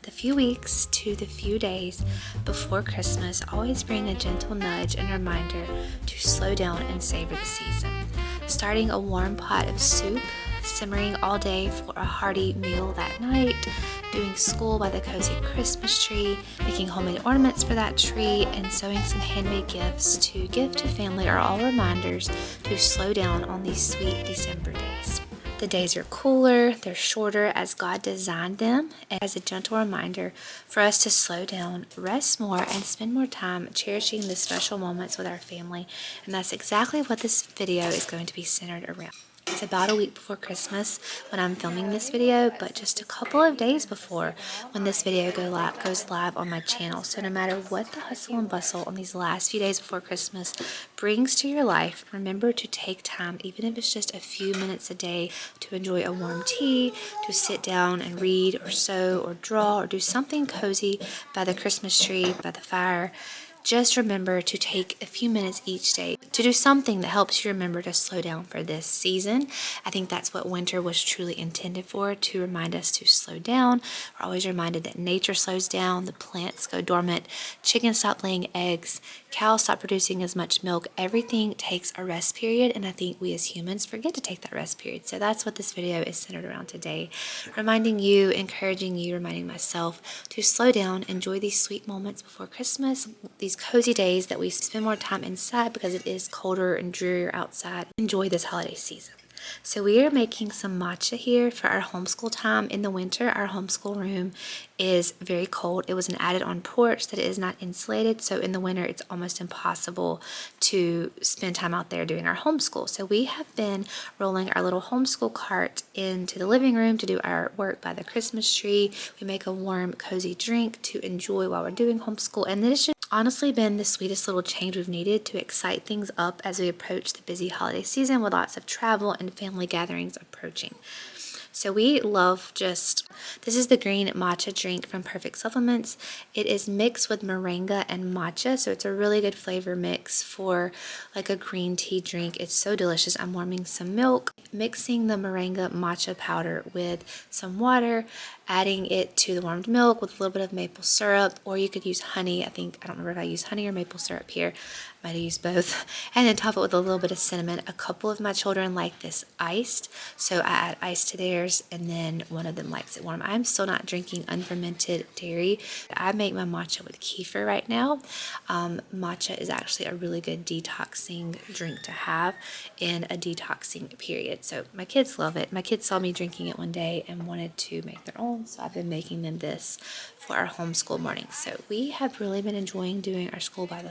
The few weeks to the few days before Christmas always bring a gentle nudge and reminder to slow down and savor the season. Starting a warm pot of soup, simmering all day for a hearty meal that night, doing school by the cozy Christmas tree, making homemade ornaments for that tree, and sewing some handmade gifts to give to family are all reminders to slow down on these sweet December days. The days are cooler, they're shorter as God designed them, and as a gentle reminder for us to slow down, rest more, and spend more time cherishing the special moments with our family. And that's exactly what this video is going to be centered around. It's about a week before Christmas when I'm filming this video, but just a couple of days before when this video goes live on my channel. So no matter what the hustle and bustle on these last few days before Christmas brings to your life, remember to take time, even if it's just a few minutes a day, to enjoy a warm tea, to sit down and read or sew or draw or do something cozy by the Christmas tree, by the fire. Just remember to take a few minutes each day to do something that helps you remember to slow down for this season. I think that's what winter was truly intended for, to remind us to slow down. We're always reminded that nature slows down, the plants go dormant, chickens stop laying eggs, cows stop producing as much milk. Everything takes a rest period, and I think we as humans forget to take that rest period. So that's what this video is centered around today. Reminding you, encouraging you, reminding myself to slow down, enjoy these sweet moments before Christmas, these cozy days that we spend more time inside because it is colder and drearier outside. Enjoy this holiday season. So we are making some matcha here for our homeschool time. In the winter, our homeschool room is very cold. It was an added-on porch that is not insulated, so in the winter it's almost impossible to spend time out there doing our homeschool. So we have been rolling our little homeschool cart into the living room to do our work by the Christmas tree. We make a warm, cozy drink to enjoy while we're doing homeschool, and this has honestly been the sweetest little change we've needed to excite things up as we approach the busy holiday season with lots of travel and family gatherings approaching. So we love this is the green matcha drink from Perfect Supplements. It is mixed with moringa and matcha, so it's a really good flavor mix for like a green tea drink. It's so delicious. I'm warming some milk, mixing the moringa matcha powder with some water, adding it to the warmed milk with a little bit of maple syrup, or you could use honey. I don't remember if I use honey or maple syrup here. Might have used both. And then top it with a little bit of cinnamon. A couple of my children like this iced, so I add ice to theirs, and then one of them likes it warm. I'm still not drinking unfermented dairy. I make my matcha with kefir right now. Matcha is actually a really good detoxing drink to have in a detoxing period. So my kids love it. My kids saw me drinking it one day and wanted to make their own, so I've been making them this for our homeschool mornings. So we have really been enjoying doing our school by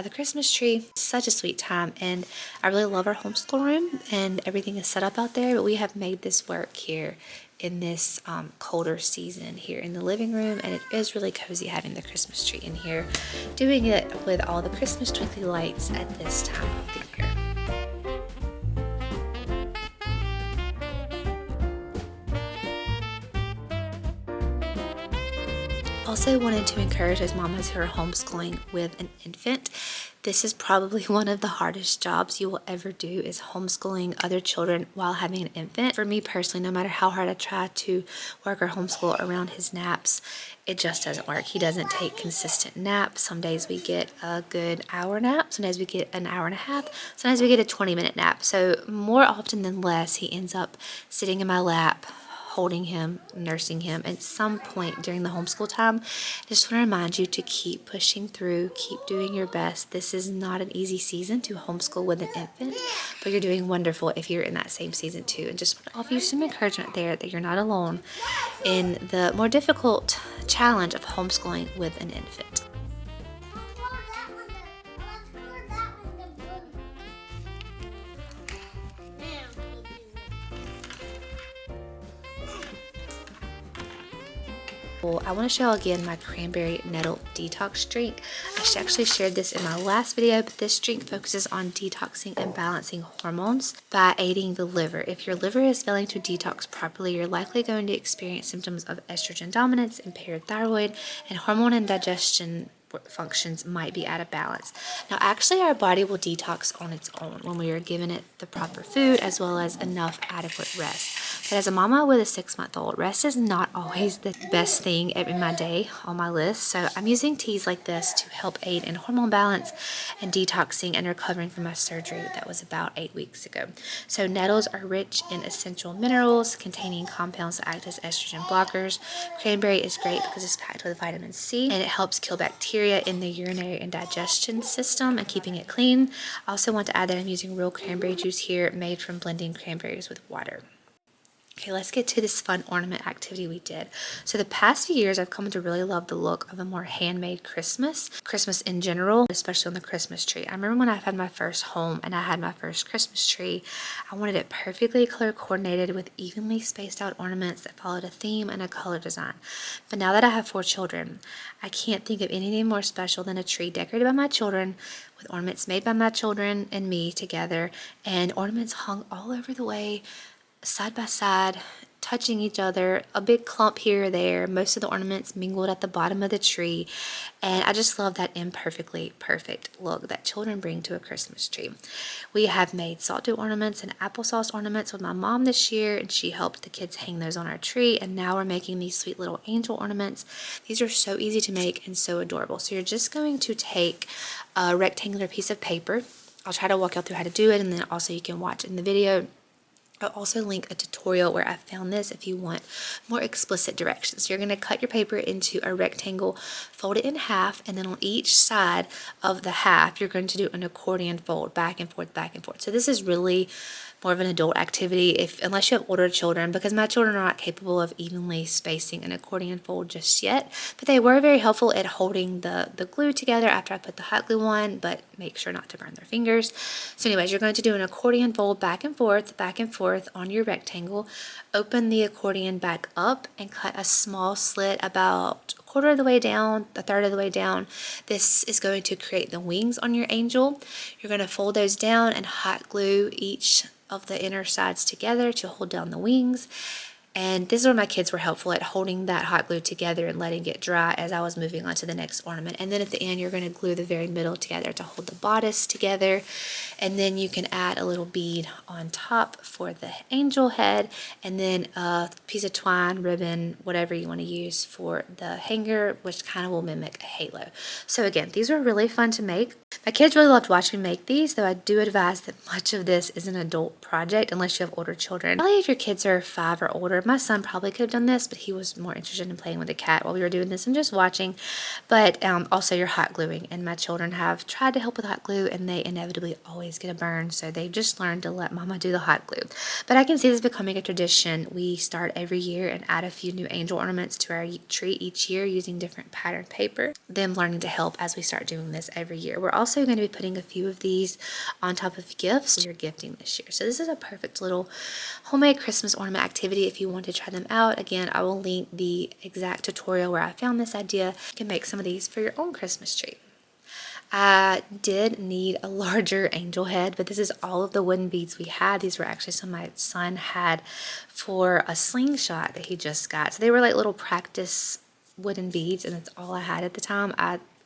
the Christmas tree. Such a sweet time, and I really love our homeschool room, and everything is set up out there, but we have made this work here in this colder season here in the living room, and it is really cozy having the Christmas tree in here, doing it with all the Christmas twinkly lights at this time of the year. Also wanted to encourage those mamas who are homeschooling with an infant. This is probably one of the hardest jobs you will ever do, is homeschooling other children while having an infant. For me personally, no matter how hard I try to work or homeschool around his naps, it just doesn't work. He doesn't take consistent naps. Some days we get a good hour nap, some days we get an hour and a half, sometimes we get a 20-minute nap. So more often than less, he ends up sitting in my lap, holding him, nursing him. At some point during the homeschool time, I just want to remind you to keep pushing through, keep doing your best. This is not an easy season to homeschool with an infant, but you're doing wonderful if you're in that same season too. And just want to offer you some encouragement there that you're not alone in the more difficult challenge of homeschooling with an infant. I want to show again my cranberry nettle detox drink. I actually shared this in my last video, but this drink focuses on detoxing and balancing hormones by aiding the liver. If your liver is failing to detox properly, you're likely going to experience symptoms of estrogen dominance, impaired thyroid, and hormone and digestion functions might be out of balance. Now, actually, our body will detox on its own when we are giving it the proper food as well as enough adequate rest. But as a mama with a 6-month-old, rest is not always the best thing in my day on my list. So I'm using teas like this to help aid in hormone balance and detoxing and recovering from my surgery that was about 8 weeks ago. So nettles are rich in essential minerals containing compounds that act as estrogen blockers. Cranberry is great because it's packed with vitamin C and it helps kill bacteria in the urinary and digestion system and keeping it clean. I also want to add that I'm using real cranberry juice here made from blending cranberries with water. Okay, let's get to this fun ornament activity we did. So the past few years, I've come to really love the look of a more handmade Christmas in general, especially on the Christmas tree. I remember when I had my first home and I had my first Christmas tree, I wanted it perfectly color coordinated with evenly spaced out ornaments that followed a theme and a color design. But now that I have 4 children, I can't think of anything more special than a tree decorated by my children with ornaments made by my children and me together and ornaments hung all over the way, side by side, touching each other, a big clump here or there, most of the ornaments mingled at the bottom of the tree, and I just love that imperfectly perfect look that children bring to a Christmas tree. We have made salted ornaments and applesauce ornaments with my mom this year, and she helped the kids hang those on our tree, and now we're making these sweet little angel ornaments. These are so easy to make and so adorable. So you're just going to take a rectangular piece of paper. I'll try to walk you through how to do it, and then also you can watch in the video. I'll also link a tutorial where I found this if you want more explicit directions. So you're going to cut your paper into a rectangle, fold it in half, and then on each side of the half, you're going to do an accordion fold back and forth, back and forth. So this is really more of an adult activity unless you have older children, because my children are not capable of evenly spacing an accordion fold just yet, but they were very helpful at holding the glue together after I put the hot glue on, but make sure not to burn their fingers. So anyways, you're going to do an accordion fold back and forth on your rectangle. Open the accordion back up and cut a small slit about a quarter of the way down, a third of the way down. This is going to create the wings on your angel. You're going to fold those down and hot glue each of the inner sides together to hold down the wings. And this is where my kids were helpful at holding that hot glue together and letting it dry as I was moving on to the next ornament. And then at the end, you're going to glue the very middle together to hold the bodice together. And then you can add a little bead on top for the angel head, and then a piece of twine, ribbon, whatever you want to use for the hanger, which kind of will mimic a halo. So again, these were really fun to make. My kids really loved watching me make these, though I do advise that much of this is an adult project unless you have older children. Probably if your kids are 5 or older. My son probably could have done this, but he was more interested in playing with a cat while we were doing this and just watching. But also you're hot gluing, and my children have tried to help with hot glue and they inevitably always get a burn, so they've just learned to let mama do the hot glue. But I can see this becoming a tradition. We start every year and add a few new angel ornaments to our tree each year using different pattern paper. Them learning to help as we start doing this every year. We're also going to be putting a few of these on top of gifts you're gifting this year. So this is a perfect little homemade Christmas ornament activity if you want to try them out. Again, I will link the exact tutorial where I found this idea. You can make some of these for your own Christmas tree. I did need a larger angel head, but this is all of the wooden beads we had. These were actually some my son had for a slingshot that he just got. So they were like little practice wooden beads, and that's all I had at the time.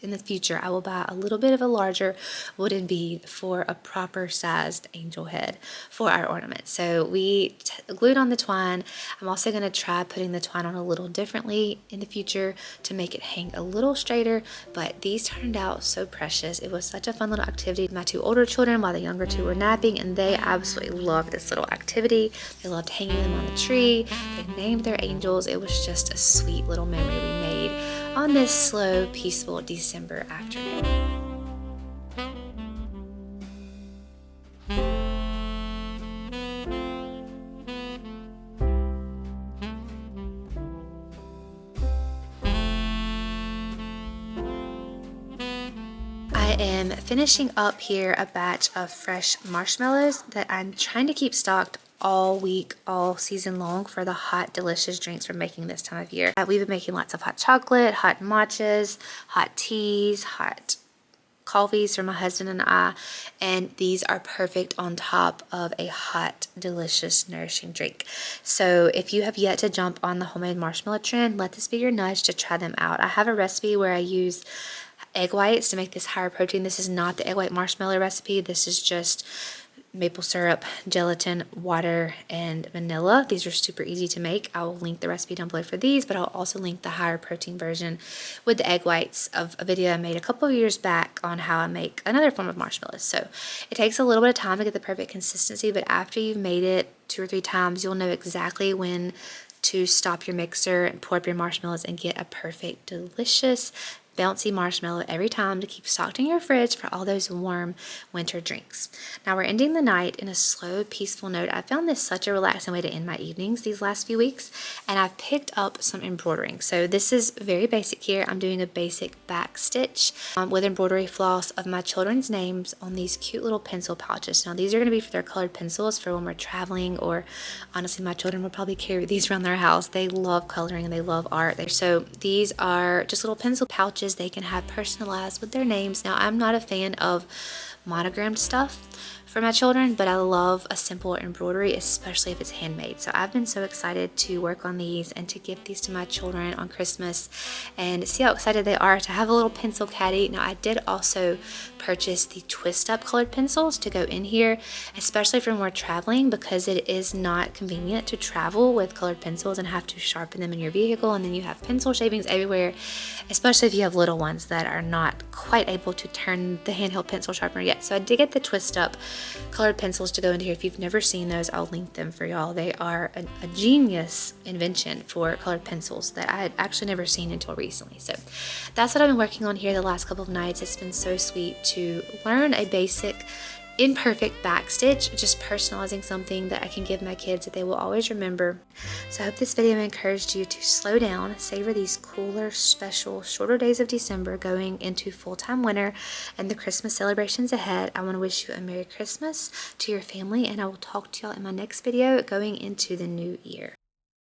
In the future, I will buy a little bit of a larger wooden bead for a proper sized angel head for our ornament. So we glued on the twine. I'm also going to try putting the twine on a little differently in the future to make it hang a little straighter, but these turned out so precious. It was such a fun little activity. My 2 older children, while the younger 2 were napping, and they absolutely loved this little activity. They loved hanging them on the tree. They named their angels. It was just a sweet little memory we made on this slow, peaceful December afternoon. I am finishing up here a batch of fresh marshmallows that I'm trying to keep stocked all week, all season long for the hot, delicious drinks we're making this time of year. We've been making lots of hot chocolate, hot matchas, hot teas, hot coffees for my husband and I, and these are perfect on top of a hot, delicious, nourishing drink. So if you have yet to jump on the homemade marshmallow trend, let this be your nudge to try them out. I have a recipe where I use egg whites to make this higher protein. This is not the egg white marshmallow recipe. This is just maple syrup, gelatin, water, and vanilla. These are super easy to make. I will link the recipe down below for these, but I'll also link the higher protein version with the egg whites of a video I made a couple of years back on how I make another form of marshmallows. So it takes a little bit of time to get the perfect consistency, but after you've made it 2 or 3 times, you'll know exactly when to stop your mixer and pour up your marshmallows and get a perfect, delicious, bouncy marshmallow every time to keep stocked in your fridge for all those warm winter drinks. Now we're ending the night in a slow, peaceful note. I found this such a relaxing way to end my evenings these last few weeks, and I've picked up some embroidering. So this is very basic here. I'm doing a basic back stitch with embroidery floss of my children's names on these cute little pencil pouches. Now these are going to be for their colored pencils for when we're traveling, or honestly my children will probably carry these around their house. They love coloring and they love art. So these are just little pencil pouches they can have personalized with their names. Now, I'm not a fan of monogrammed stuff for my children, but I love a simple embroidery, especially if it's handmade. So I've been so excited to work on these and to give these to my children on Christmas and see how excited they are to have a little pencil caddy. Now I did also purchase the twist up colored pencils to go in here, especially for when we're traveling, because it is not convenient to travel with colored pencils and have to sharpen them in your vehicle, and then you have pencil shavings everywhere, especially if you have little ones that are not quite able to turn the handheld pencil sharpener yet. So I did get the twist up colored pencils to go into here. If you've never seen those, I'll link them for y'all. They are a genius invention for colored pencils that I had actually never seen until recently. So that's what I've been working on here the last couple of nights. It's been so sweet to learn a basic imperfect back stitch, just personalizing something that I can give my kids that they will always remember. So I hope this video encouraged you to slow down, savor these cooler, special, shorter days of December going into full-time winter and the Christmas celebrations ahead. I want to wish you a Merry Christmas to your family, and I will talk to y'all in my next video going into the new year.